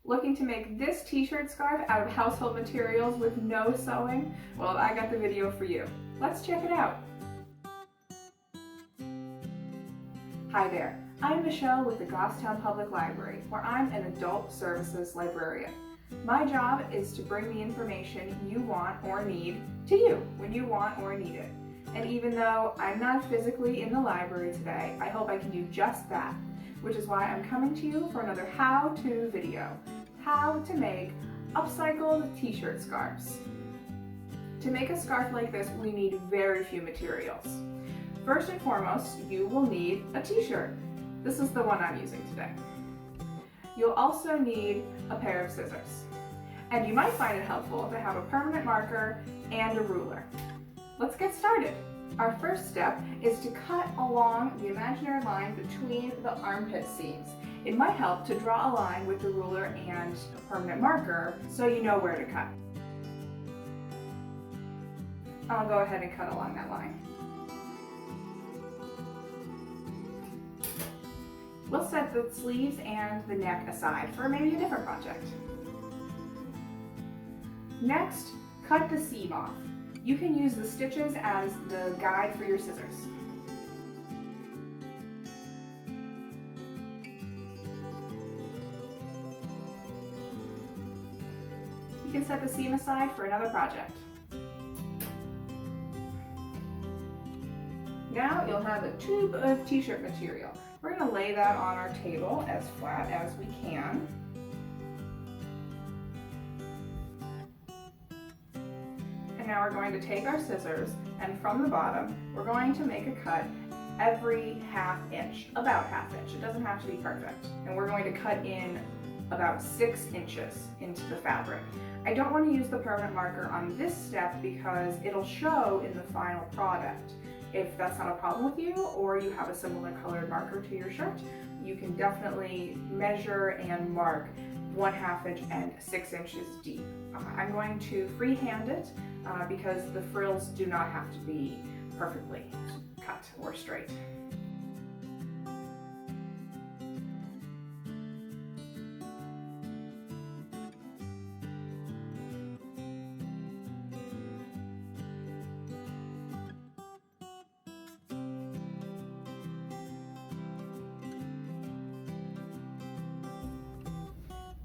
Looking to make this t-shirt scarf out of household materials with no sewing? Well, I got the video for you. Let's check it out. Hi there, I'm Michelle with the Goffstown Public Library, where I'm an adult services librarian. My job is to bring the information you want or need to you when you want or need it. And even though I'm not physically in the library today, I hope I can do just that, which is why I'm coming to you for another how-to video. How to make upcycled t-shirt scarves. To make a scarf like this, we need very few materials. First and foremost, you will need a t-shirt. This is the one I'm using today. You'll also need a pair of scissors. And you might find it helpful to have a permanent marker and a ruler. Let's get started. Our first step is to cut along the imaginary line between the armpit seams. It might help to draw a line with the ruler and a permanent marker so you know where to cut. I'll go ahead and cut along that line. We'll set the sleeves and the neck aside for maybe a different project. Next, cut the seam off. You can use the stitches as the guide for your scissors. You can set the seam aside for another project. Now you'll have a tube of t-shirt material. We're going to lay that on our table as flat as we can. And now we're going to take our scissors, and from the bottom, we're going to make a cut every ½ inch, about ½ inch. It doesn't have to be perfect. And we're going to cut in about 6 inches into the fabric. I don't want to use the permanent marker on this step because it'll show in the final product. If that's not a problem with you, or you have a similar colored marker to your shirt, you can definitely measure and mark 1/2 inch and 6 inches deep. I'm going to freehand it because the frills do not have to be perfectly cut or straight.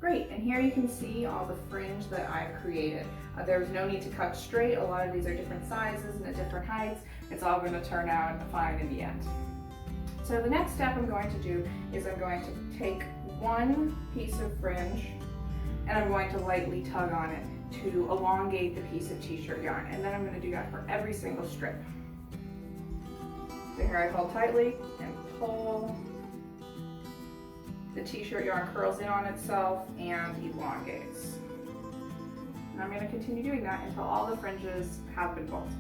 Great, and here you can see all the fringe that I've created. There's no need to cut straight. A lot of these are different sizes and at different heights. It's all going to turn out fine in the end. So the next step I'm going to do is I'm going to take one piece of fringe and I'm going to lightly tug on it to elongate the piece of t-shirt yarn, and then I'm going to do that for every single strip. So here I pull tightly and pull. The t-shirt yarn curls in on itself and elongates. And I'm going to continue doing that until all the fringes have been pulled.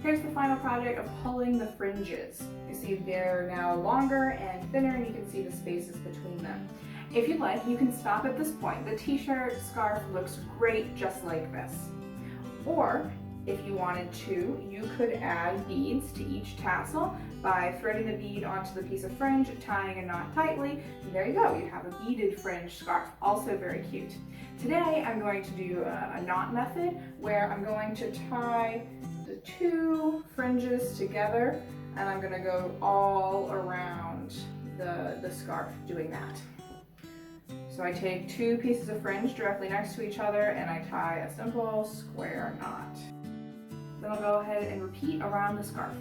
Here's the final project of pulling the fringes. You see they're now longer and thinner, and you can see the spaces between them. If you'd like, you can stop at this point. The t-shirt scarf looks great just like this. Or, if you wanted to, you could add beads to each tassel by threading the bead onto the piece of fringe, tying a knot tightly, and there you go, you have a beaded fringe scarf, also very cute. Today I'm going to do a knot method where I'm going to tie the 2 fringes together, and I'm going to go all around the scarf doing that. So I take 2 pieces of fringe directly next to each other and I tie a simple square knot. Then I'll go ahead and repeat around the scarf.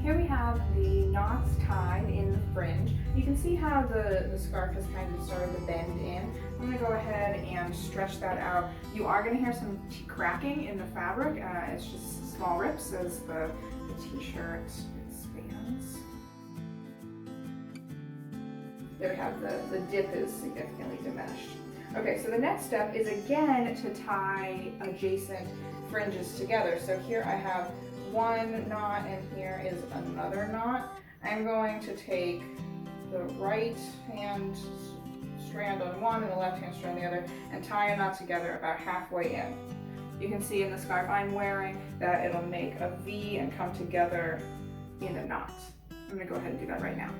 Here we have the knots tied in the fringe. You can see how the scarf has kind of started to bend in. I'm going to go ahead and stretch that out. You are going to hear some cracking in the fabric. It's just small rips as the t-shirt expands. There we have the dip is significantly diminished. Okay, so the next step is again to tie adjacent fringes together. So here I have one knot and here is another knot. I'm going to take the right hand strand on one and the left hand strand on the other and tie a knot together about halfway in. You can see in the scarf I'm wearing that it'll make a V and come together in a knot. I'm going to go ahead and do that right now.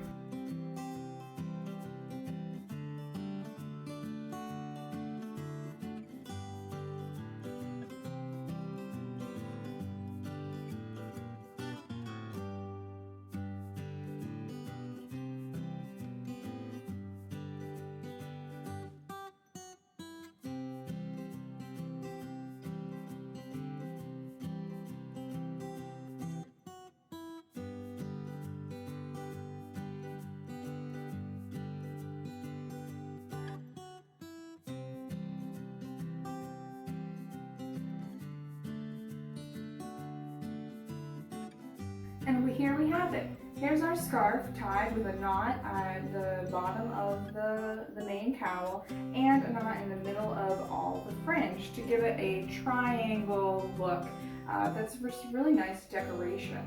And here we have it. Here's our scarf tied with a knot at the bottom of the main cowl and a knot in the middle of all the fringe to give it a triangle look. That's really nice decoration.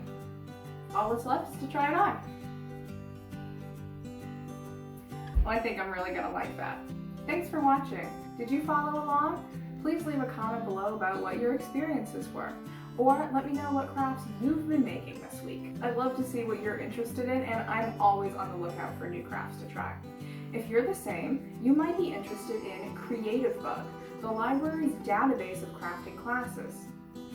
All that's left is to try it on. Well, I think I'm really gonna like that. Thanks for watching. Did you follow along? Please leave a comment below about what your experiences were. Or let me know what crafts you've been making this week. I'd love to see what you're interested in, and I'm always on the lookout for new crafts to try. If you're the same, you might be interested in Creative Bug, the library's database of crafting classes.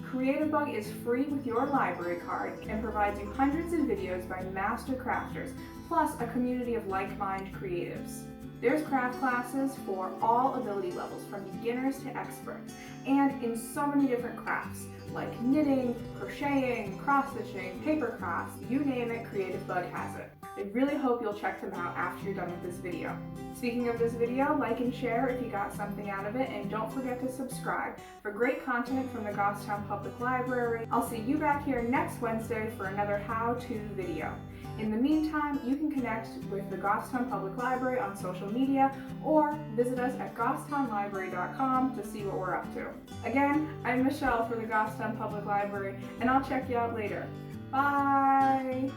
Creative Bug is free with your library card and provides you hundreds of videos by master crafters, plus a community of like-minded creatives. There's craft classes for all ability levels, from beginners to experts, and in so many different crafts, like knitting, crocheting, cross-stitching, paper crafts, you name it, Creative Bug has it. I really hope you'll check them out after you're done with this video. Speaking of this video, like and share if you got something out of it, and don't forget to subscribe for great content from the Goffstown Public Library. I'll see you back here next Wednesday for another how-to video. In the meantime, you can connect with the Goffstown Public Library on social media or visit us at goffstownlibrary.com to see what we're up to. Again, I'm Michelle for the Goffstown Public Library, and I'll check you out later. Bye!